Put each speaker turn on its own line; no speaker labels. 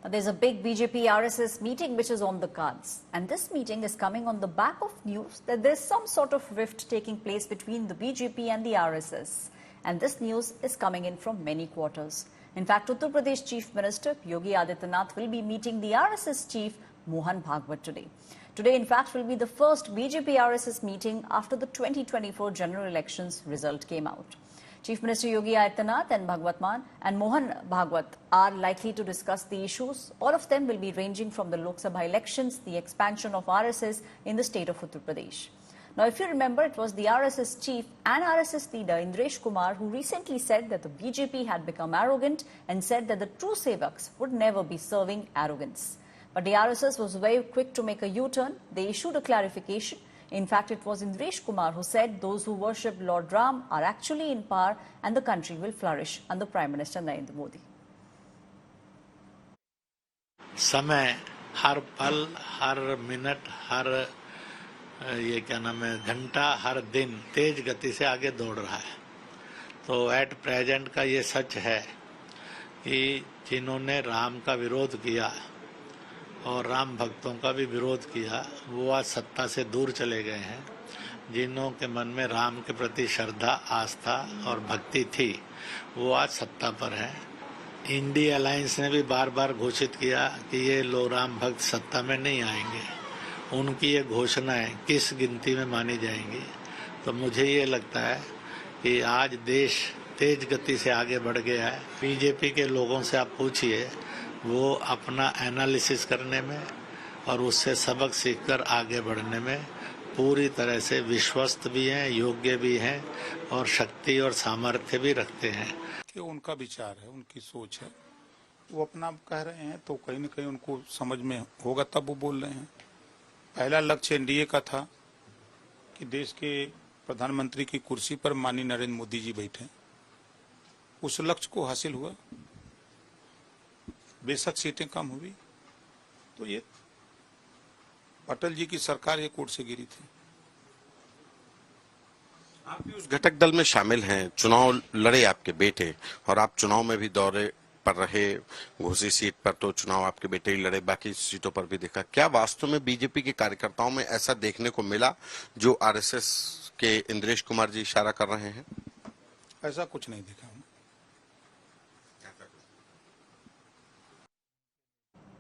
Now, there's a big BJP RSS meeting which is on the cards. And this meeting is coming on the back of news that there's some sort of rift taking place between the BJP and the RSS. And this news is coming in from many quarters. In fact, Uttar Pradesh Chief Minister Yogi Adityanath will be meeting the RSS chief Mohan Bhagwat today. Today, in fact, will be the first BJP RSS meeting after the 2024 general elections result came out. Chief Minister Yogi Adityanath and Mohan Bhagwat are likely to discuss the issues. All of them will be ranging from the Lok Sabha elections, the expansion of RSS in the state of Uttar Pradesh. Now, if you remember, it was the RSS chief and RSS leader Indresh Kumar who recently said that the BJP had become arrogant and said that the true sevaks would never be serving arrogance. But the RSS was very quick to make a U-turn. They issued a clarification. In fact, it was Indresh Kumar who said those who worship Lord Ram are actually in power and the country will flourish under Prime Minister Narendra Modi.
समय हर पल, हर minute, हर घंटा, हर दिन तेज गति से आगे दौड़ रहा है। तो एट प्रेजेंट का ये सच है कि जिन्होंने राम का विरोध किया और राम भक्तों का भी विरोध किया, वो आज सत्ता से दूर चले गए हैं। जिन्हों के मन में राम के प्रति श्रद्धा, आस्था और भक्ति थी, वो आज सत्ता पर है। इंडिया अलायंस ने भी बार बार घोषित किया कि ये लोग राम भक्त सत्ता में नहीं आएंगे। उनकी ये घोषणाएं किस गिनती में मानी जाएंगी? तो मुझे ये लगता है कि आज देश तेज गति से आगे बढ़ गया है। बीजेपी के लोगों से आप पूछिए, वो अपना एनालिसिस करने में और उससे सबक सीखकर आगे बढ़ने में पूरी तरह से विश्वस्त भी हैं, योग्य भी हैं और शक्ति और सामर्थ्य भी रखते हैं।
कि उनका विचार है, उनकी सोच है, वो अपना कह रहे हैं तो कहीं न कहीं उनको समझ में होगा तब वो बोल रहे हैं। पहला लक्ष्य एनडीए का था कि देश के प्रधानमंत्री की कुर्सी पर माननीय नरेंद्र मोदी जी बैठे। उस लक्ष्य को हासिल हुआ, बेशक सीटें कम हुई, तो ये अटल जी की सरकार ये कोर्ट से गिरी थी।
आप भी उस घटक दल में शामिल हैं, चुनाव लड़े आपके बेटे और आप चुनाव में भी दौरे पर रहे। घोसी सीट पर तो चुनाव आपके बेटे ही लड़े, बाकी सीटों पर भी देखा। क्या वास्तव में बीजेपी के कार्यकर्ताओं में ऐसा देखने को मिला जो आरएसएस के इंद्रेश कुमार जी इशारा कर रहे हैं?
ऐसा कुछ नहीं देखा।